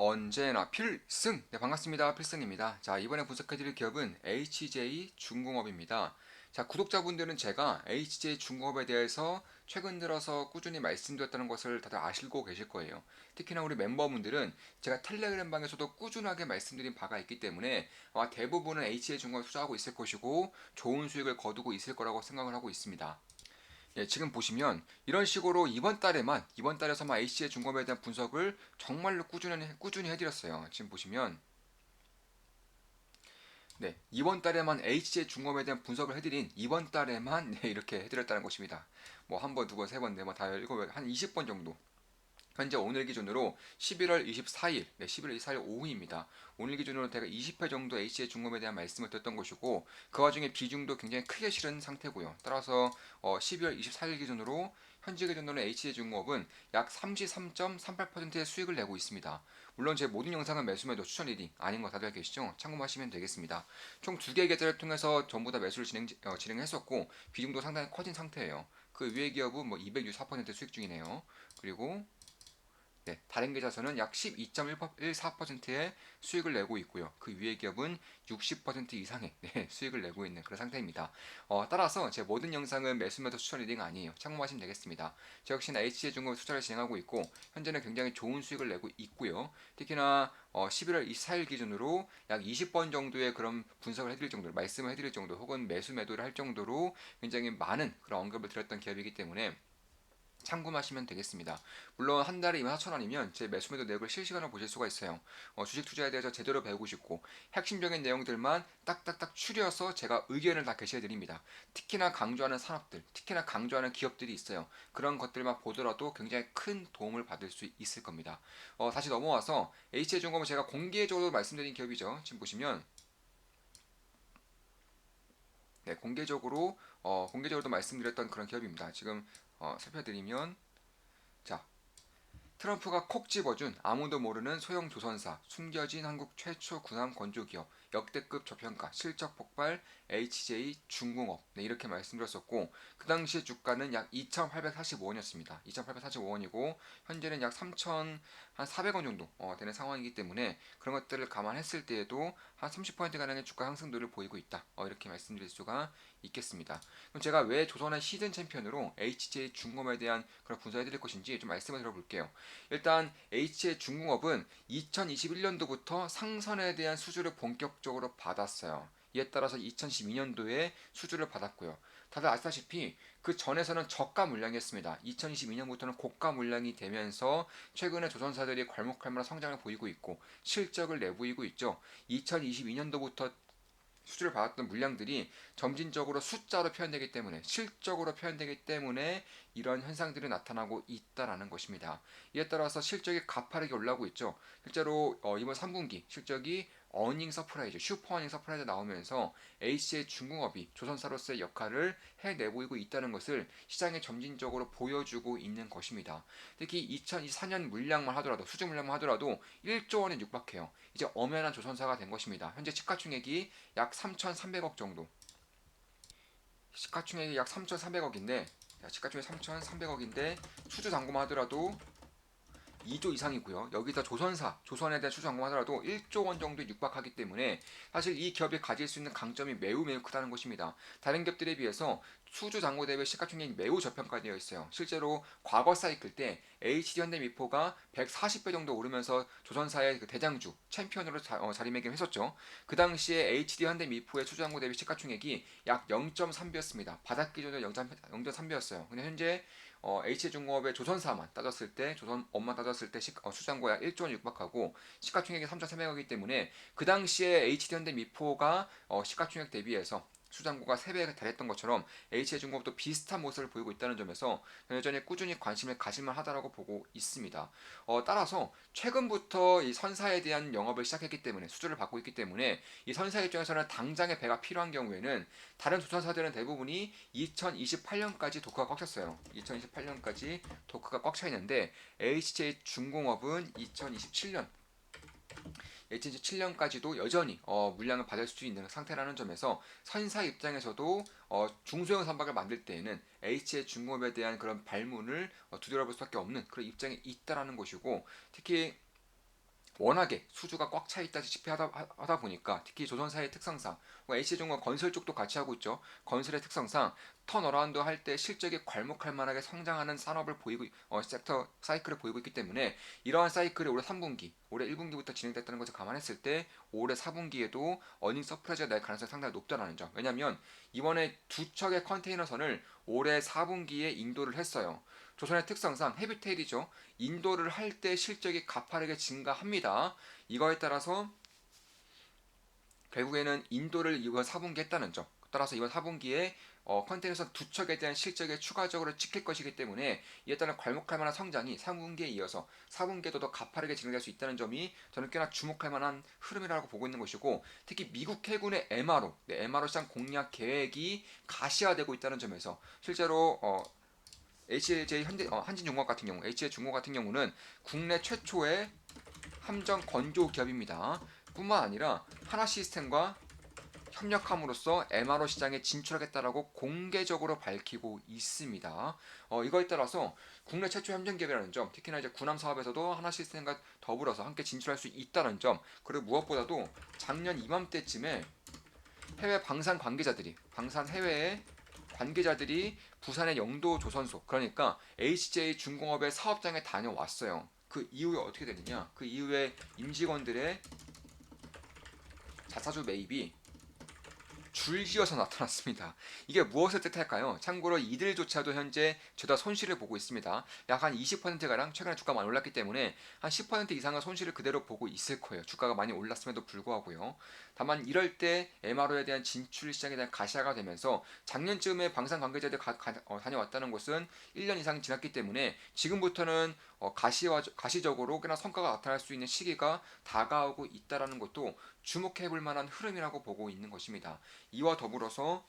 언제나 필승! 네, 반갑습니다. 필승입니다. 자, 이번에 분석해드릴 기업은 HJ중공업입니다. 자, 구독자분들은 제가 HJ중공업에 대해서 최근 들어서 꾸준히 말씀드렸다는 것을 다들 아시고 계실 거예요. 특히나 우리 멤버분들은 제가 텔레그램 방에서도 꾸준하게 말씀드린 바가 있기 때문에 아마 대부분은 HJ중공업에 투자하고 있을 것이고 좋은 수익을 거두고 있을 거라고 생각을 하고 있습니다. 예, 지금 보시면 이런 식으로 이번 달에서만 HC의 중검에 대한 분석을 정말로 꾸준히 해드렸어요. 지금 보시면 네, 이번 달에만 HC의 중검에 대한 분석을 해드린 이번 달에만 네, 이렇게 해드렸다는 것입니다. 뭐 한 번, 두 번, 세 번, 네 번, 다 읽으면 한 20번 정도. 현재 오늘 기준으로 11월 24일, 네, 11월 24일 오후입니다. 오늘 기준으로 제가 20회 정도 HC의 중검에 대한 말씀을 드렸던 것이고 그 와중에 비중도 굉장히 크게 실은 상태고요. 따라서 12월 24일 기준으로 현재 기준으로 HC의 중공업은 약 33.38%의 수익을 내고 있습니다. 물론 제 모든 영상은 매수매도 추천 리딩 아닌 거 다들 알고 계시죠? 참고하시면 되겠습니다. 총 2개의 계좌를 통해서 전부 다 매수를 진행했었고 비중도 상당히 커진 상태예요. 그 위의 기업은 뭐 264% 수익 중이네요. 그리고 네, 다른 계좌에서는 약 12.14%의 수익을 내고 있고요. 그 위의 기업은 60% 이상의 네, 수익을 내고 있는 그런 상태입니다. 따라서 제 모든 영상은 매수매도 추천 리딩 아니에요. 참고하시면 되겠습니다. 저 역시나 HC중공업 투자를 진행하고 있고 현재는 굉장히 좋은 수익을 내고 있고요. 특히나 11월 24일 기준으로 약 20번 정도의 그런 분석을 해드릴 정도로 말씀을 해드릴 정도 혹은 매수 매도를 할 정도로 굉장히 많은 그런 언급을 드렸던 기업이기 때문에 참고하시면 되겠습니다. 물론 한 달에 24,000원이면 제 매수매도 내역을 실시간으로 보실 수가 있어요. 주식 투자에 대해서 제대로 배우고 싶고 핵심적인 내용들만 딱딱딱 추려서 제가 의견을 다 게시해 드립니다. 특히나 강조하는 산업들, 특히나 강조하는 기업들이 있어요. 그런 것들만 보더라도 굉장히 큰 도움을 받을 수 있을 겁니다. 다시 넘어와서 HJ중공업은 제가 공개적으로 말씀드린 기업이죠. 지금 보시면 네, 공개적으로도 말씀드렸던 그런 기업입니다. 지금 살펴드리면 자, 트럼프가 콕 집어준 아무도 모르는 소형 조선사, 숨겨진 한국 최초 군함 건조기업, 역대급 저평가, 실적 폭발, HJ 중공업. 네, 이렇게 말씀드렸었고, 그 당시 주가는 약 2,845원이었습니다. 2,845원이고, 현재는 약 3,400원 정도 되는 상황이기 때문에 그런 것들을 감안했을 때에도 한 30%가량의 주가 상승도를 보이고 있다. 이렇게 말씀드릴 수가 있겠습니다. 그럼 제가 왜 조선의 시즌 챔피언으로 HJ 중공업에 대한 그런 분석해 드릴 것인지 좀 말씀을 들어볼게요. 일단 H의 중공업은 2021년도부터 상선에 대한 수주를 본격적으로 받았어요. 이에 따라서 2012년도에 수주를 받았고요. 다들 아시다시피 그 전에서는 저가 물량이었습니다. 2022년부터는 고가 물량이 되면서 최근에 조선사들이 괄목할만한 성장을 보이고 있고 실적을 내보이고 있죠. 2022년도부터 수주를 받았던 물량들이 점진적으로 숫자로 표현되기 때문에 실적으로 표현되기 때문에 이런 현상들이 나타나고 있다라는 것입니다. 이에 따라서 실적이 가파르게 올라오고 있죠. 실제로 이번 3분기 실적이 어닝 서프라이즈, 슈퍼 어닝 서프라이즈 나오면서 A씨의 중공업이 조선사로서의 역할을 해내보이고 있다는 것을 시장에 점진적으로 보여주고 있는 것입니다. 특히 2024년 물량만 하더라도 수주 물량만 하더라도 1조 원에 육박해요. 이제 엄연한 조선사가 된 것입니다. 현재 시가총액이 약 3,300억 정도. 시가총액이 약 3,300억인데 시가총액 3,300억인데 수주 잔고만 하더라도 2조 이상이고요. 여기다 조선에 대한 수주 잔고하더라도 1조 원 정도에 육박하기 때문에 사실 이 기업이 가질 수 있는 강점이 매우 크다는 것입니다. 다른 기업들에 비해서 수주 잔고 대비 시가총액이 매우 저평가되어 있어요. 실제로 과거 사이클 때 HD 현대미포가 140배 정도 오르면서 조선사의 그 대장주 챔피언으로 자리매김했었죠. 그 당시에 HD 현대미포의 수주 잔고 대비 시가총액이 약 0.3배였습니다. 바닥 기준으로 0.3배였어요. 근데 현재 H중공업의 조선사만 따졌을 때 조선업만 따졌을 때 수장고야 1조 원 육박하고 시가총액이 3,300억이기 때문에 그 당시에 HD현대미포가 시가총액 대비해서 수장고가 3배에 달했던 것처럼 H중공업도 비슷한 모습을 보이고 있다는 점에서 여전히 꾸준히 관심을 가질만 하다라고 보고 있습니다. 따라서 최근부터 이 선사에 대한 영업을 시작했기 때문에 수주를 받고 있기 때문에 이 선사 입장에서는 당장의 배가 필요한 경우에는 다른 조선사들은 대부분이 2028년까지 도크가 꽉 찼어요. 2028년까지 도크가 꽉 차 있는데 HJ 중공업은 2027년까지도 여전히 물량을 받을 수 있는 상태라는 점에서 선사 입장에서도 중소형 선박을 만들 때에는 H의 중공업에 대한 그런 발문을 두드려볼 수밖에 없는 그런 입장에 있다라는 것이고 특히 워낙에 수주가 꽉 차 있다시피 하다 보니까 특히 조선사의 특성상 HC중공업 건설 쪽도 같이 하고 있죠. 건설의 특성상 턴어라운드 할 때 실적이 괄목할 만하게 성장하는 산업을 보이고 섹터 사이클을 보이고 있기 때문에 이러한 사이클이 올해 3분기, 올해 1분기부터 진행됐다는 것을 감안했을 때 올해 4분기에도 어닝 서프라이즈가 날 가능성이 상당히 높다는 점. 왜냐하면 이번에 두 척의 컨테이너선을 올해 4분기에 인도를 했어요. 조선의 특성상 헤비테일이죠. 인도를 할 때 실적이 가파르게 증가합니다. 이거에 따라서 결국에는 인도를 이번 4분기에 했다는 점. 따라서 이번 4분기에 컨테이너선 두 척에 대한 실적이 추가적으로 찍힐 것이기 때문에 이에 따른 괄목할 만한 성장이 3분기에 이어서 4분기에도 더 가파르게 진행될 수 있다는 점이 저는 꽤나 주목할 만한 흐름이라고 보고 있는 것이고, 특히 미국 해군의 MRO, MRO 시장 공략 계획이 가시화되고 있다는 점에서 실제로 HJ 한진중공업 같은 경우, HJ중공업 같은 경우는 국내 최초의 함정 건조 기업입니다. 뿐만 아니라 하나시스템과 협력함으로써 MRO 시장에 진출하겠다라고 공개적으로 밝히고 있습니다. 이거에 따라서 국내 최초 함정 기업이라는 점, 특히나 이제 군함 사업에서도 하나시스템과 더불어서 함께 진출할 수 있다는 점, 그리고 무엇보다도 작년 이맘때쯤에 해외 방산 해외의 관계자들이 부산의 영도 조선소, 그러니까 HJ 중공업의 사업장에 다녀왔어요. 그 이후에 어떻게 되느냐? 그 이후에 임직원들의 자사주 매입이 줄지어서 나타났습니다. 이게 무엇을 뜻할까요? 참고로 이들조차도 현재 죄다 손실을 보고 있습니다. 약 한 20%가량 최근에 주가가 많이 올랐기 때문에 한 10% 이상의 손실을 그대로 보고 있을 거예요. 주가가 많이 올랐음에도 불구하고요. 다만 이럴 때 MRO에 대한 진출 시장에 대한 가시화가 되면서 작년쯤에 방산 관계자들 다녀왔다는 것은 1년 이상 지났기 때문에 지금부터는 가시적으로 꽤나 성과가 나타날 수 있는 시기가 다가오고 있다는 것도 주목해볼 만한 흐름이라고 보고 있는 것입니다. 이와 더불어서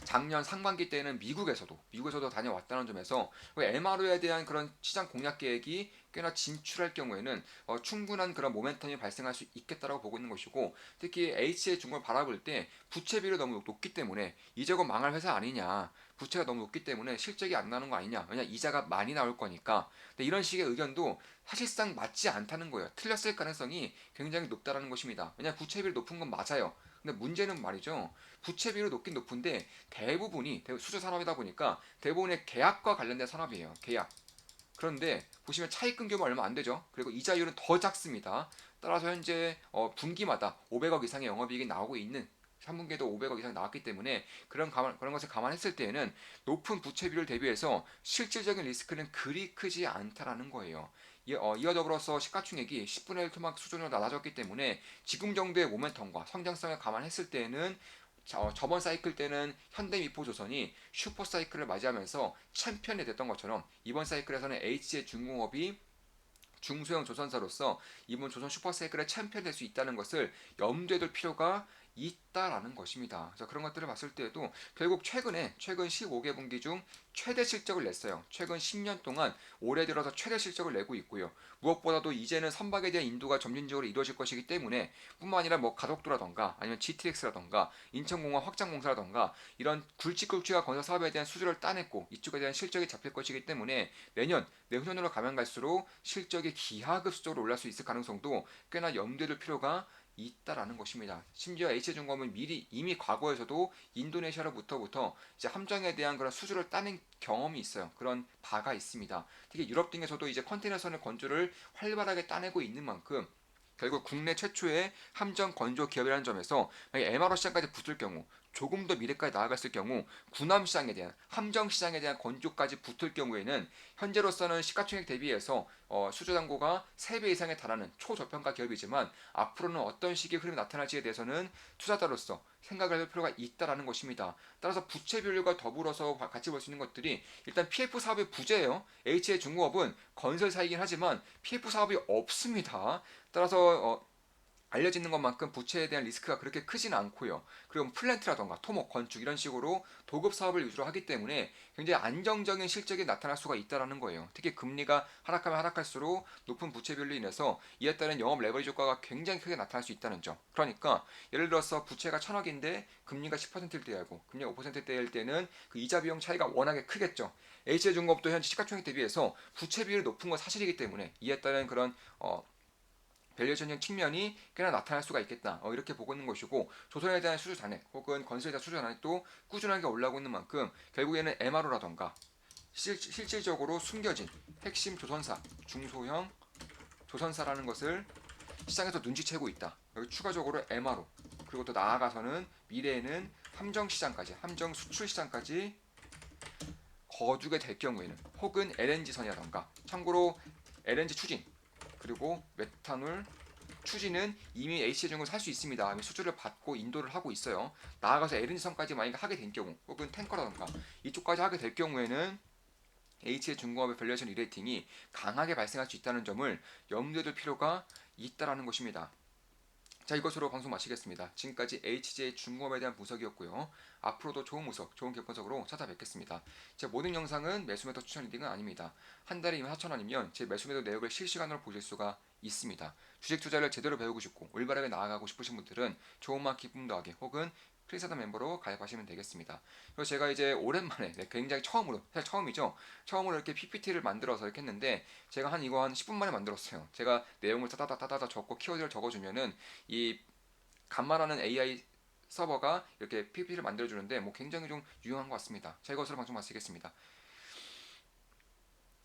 작년 상반기 때는 미국에서도 다녀왔다는 점에서 MRO에 대한 그런 시장 공략 계획이 꽤나 진출할 경우에는 충분한 그런 모멘텀이 발생할 수 있겠다라고 보고 있는 것이고, 특히 H의 중국을 바라볼 때 부채비율이 너무 높기 때문에 이제 곧 망할 회사 아니냐, 부채가 너무 높기 때문에 실적이 안 나는 거 아니냐, 왜냐 이자가 많이 나올 거니까. 근데 이런 식의 의견도 사실상 맞지 않다는 거예요. 틀렸을 가능성이 굉장히 높다라는 것입니다. 왜냐 부채비율이 높은 건 맞아요. 근데 문제는 말이죠. 부채비율이 높긴 높은데 대부분이 수주 산업이다 보니까 대부분의 계약과 관련된 산업이에요. 계약. 그런데 보시면 차입금 규모 얼마 안 되죠. 그리고 이자율은 더 작습니다. 따라서 현재 분기마다 500억 이상의 영업이익이 나오고 있는, 3분기에도 500억 이상 나왔기 때문에 그런 것을 감안했을 때에는 높은 부채 비율 대비해서 실질적인 리스크는 그리 크지 않다라는 거예요. 이와 더불어서 시가총액이 10분의 1 토막 수준으로 낮아졌기 때문에 지금 정도의 모멘텀과 성장성을 감안했을 때에는 저번 사이클 때는 현대미포조선이 슈퍼 사이클을 맞이하면서 챔피언이 됐던 것처럼 이번 사이클에서는 HC의 중공업이 중소형 조선사로서 이번 조선 슈퍼사이클의 챔피언 될 수 있다는 것을 염두에 둘 필요가 있다라는 것입니다. 그래서 그런 것들을 봤을 때에도 결국 최근 15개 분기 중 최대 실적을 냈어요. 최근 10년 동안 올해 들어서 최대 실적을 내고 있고요. 무엇보다도 이제는 선박에 대한 인도가 점진적으로 이루어질 것이기 때문에 뿐만 아니라 뭐 가덕도라던가 아니면 GTX라던가 인천공항 확장공사라던가 이런 굵직굵직한 건설 사업에 대한 수주를 따냈고 이쪽에 대한 실적이 잡힐 것이기 때문에 내후년으로 가면 갈수록 실적이 기하급수적으로 올라갈 수 있을 가능성도 꽤나 염두에 둘 필요가 있다라는 것입니다. 심지어 H중공업은 이미 과거에서도 인도네시아로부터 이제 함정에 대한 그런 수주를 따낸 경험이 있어요. 그런 바가 있습니다. 특히 유럽 등에서도 이제 컨테이너선을 건조를 활발하게 따내고 있는 만큼 결국 국내 최초의 함정 건조 기업이라는 점에서 MRO 시장까지 붙을 경우, 조금 더 미래까지 나아갔을 경우 군함 시장에 대한, 함정 시장에 대한 건조까지 붙을 경우에는 현재로서는 시가총액 대비해서 수주 잔고가 3배 이상에 달하는 초저평가 기업이지만 앞으로는 어떤 식의 흐름이 나타날지에 대해서는 투자자로서 생각을 할 필요가 있다라는 것입니다. 따라서 부채 비율과 더불어서 같이 볼 수 있는 것들이 일단 PF 사업의 부재예요. HA 중공업은 건설사이긴 하지만 PF 사업이 없습니다. 따라서 알려지는 것만큼 부채에 대한 리스크가 그렇게 크지는 않고요. 그리고 플랜트라던가 토목, 건축 이런 식으로 도급 사업을 위주로 하기 때문에 굉장히 안정적인 실적이 나타날 수가 있다는 거예요. 특히 금리가 하락하면 하락할수록 높은 부채 비율로 인해서 이에 따른 영업 레버리지 효과가 굉장히 크게 나타날 수 있다는 점. 그러니까 예를 들어서 부채가 1,000억인데 금리가 10%일 때하고 금리가 5%대일 때는 그 이자 비용 차이가 워낙에 크겠죠. HJ중공업도 현재 시가총액 대비해서 부채 비율이 높은 건 사실이기 때문에 이에 따른 그런 밸류에이션적 측면이 꽤나 나타날 수가 있겠다. 이렇게 보고 있는 것이고 조선에 대한 수주 잔액 혹은 건설에 대한 수주 잔액도 꾸준하게 올라오고 있는 만큼 결국에는 MRO라던가 실질적으로 숨겨진 핵심 조선사, 중소형 조선사라는 것을 시장에서 눈치채고 있다. 여기 추가적으로 MRO 그리고 또 나아가서는 미래에는 함정 시장까지, 함정 수출 시장까지 거두게 될 경우에는 혹은 LNG선이라던가 참고로 LNG 추진 그리고 메탄올 추진은 이미 H제중을 살 수 있습니다. 이미 수주를 받고 인도를 하고 있어요. 나아가서 LNG선까지 만약에 하게 된 경우 혹은 탱커라던가 이쪽까지 하게 될 경우에는 H의 중공업의 밸류에이션 리레이팅이 강하게 발생할 수 있다는 점을 염두에 둘 필요가 있다라는 것입니다. 자, 이것으로 방송 마치겠습니다. 지금까지 HJ 중공업에 대한 분석이었고요. 앞으로도 좋은 분석, 좋은 분석으로 찾아뵙겠습니다. 제 모든 영상은 매수매도 추천 리딩은 아닙니다. 한 달에 24,000원이면 제 매수매도 내역을 실시간으로 보실 수가 있습니다. 주식 투자를 제대로 배우고 싶고 올바르게 나아가고 싶으신 분들은 좋은 맛 기쁨 더하기 혹은 프리사단 멤버로 가입하시면 되겠습니다. 그리고 제가 이제 오랜만에 굉장히 처음으로 사실 처음이죠. 처음으로 이렇게 PPT를 만들어서 이렇게 했는데 제가 이거 한 10분 만에 만들었어요. 제가 내용을 따다다다다 적고 키워드를 적어주면은 이 간만하는 AI 서버가 이렇게 PPT를 만들어주는데 뭐 굉장히 좀 유용한 것 같습니다. 자, 이것으로 방송 마치겠습니다.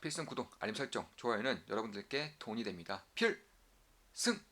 필승 구독, 알림 설정, 좋아요는 여러분들께 돈이 됩니다. 필승!